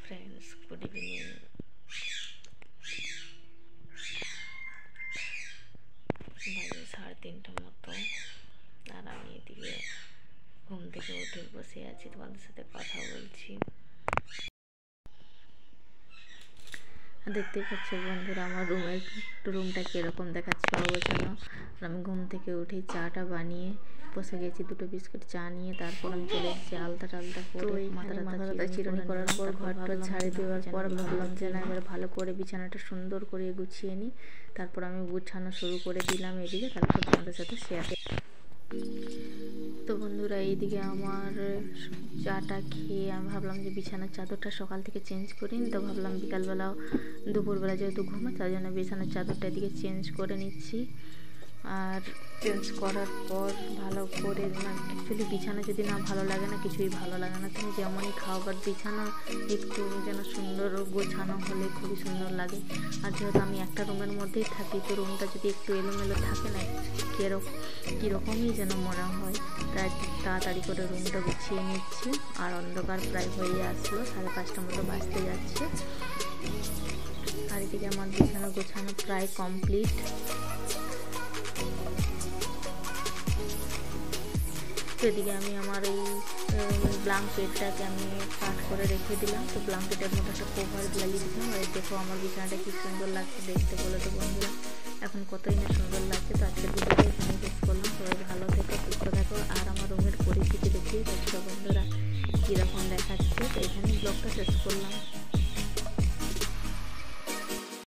Friends, good evening. বাজে 3:30 মতো, আর আমি এদিকে ঘুম থেকে উঠে বসে আছি, তোমাদের সাথে কথা বলছি। দেখতে পাচ্ছ বন্ধুরা, আমার রুমটা কীরকম দেখাচ্ছে, অগোছানো। আমি ঘুম থেকে উঠে চাটা বানিয়ে বসে গেছি, 2টো বিস্কুট চা নিয়ে। তারপর আমি চলে এসেছি আলতা টালতা করে, মাথাটা চিরুনি করার পর ঘরটা ঝাড়ে দেওয়ার পর ভাবলাম যে না, এবার ভালো করে বিছানাটা সুন্দর করে গুছিয়ে নিই। তারপর আমি গুছানো শুরু করে দিলাম এদিকে, তারপর তোমাদের সাথে শেয়ার। তো বন্ধুরা, এইদিকে আমার চাটা খেয়ে আমি ভাবলাম যে বিছানার চাদরটা সকাল থেকে চেঞ্জ করিনি, তো ভাবলাম বিকালবেলাও দুপুরবেলা যেহেতু ঘুমাই, তার জন্য বিছানার চাদরটা এদিকে চেঞ্জ করে নিচ্ছি। আর চেঞ্জ করার পর ভালো করে, অ্যাকচুয়ালি বিছানা যদি না ভালো লাগে না, কিছুই ভালো লাগে না, তুমি যেমনই খাও, বাট বিছানা একটু যেন সুন্দর গোছানো হলে খুবই সুন্দর লাগে। আর যেহেতু আমি একটা রুমের মধ্যেই থাকি, তো রুমটা যদি একটু এলোমেলো থাকে না, কীরকমই যেন মনে হয়। তাই তাড়াতাড়ি করে রুমটা গুছিয়ে নিচ্ছি। আর অন্ধকার প্রায় হয়ে আসলো, 5:30 মতো বাজতে যাচ্ছে। আর এদিকে আমার বিছানা গোছানো প্রায় কমপ্লিট। সেদিকে আমি আমার এই ব্ল্যাঙ্কেটটাকে আমি কাট করে রেখে দিলাম, তো ব্ল্যাঙ্কেটের মধ্যে একটা কভার লাগিয়ে দিলাম। আর দেখো আমার বিছানাটা কি সুন্দর লাগছে দেখতে, বলে তো বন্ধুরা, এখন কতই না সুন্দর লাগছে। তো আজকের ভিডিওটা এখানে শেষ করলাম। সবাই ভালো থেকো, সুস্থ থাকো। আর আমার রুমের পরিস্থিতি দেখেই বন্ধুরা কীরকম দেখাচ্ছে, তো এখানেই ব্লগটা শেষ করলাম।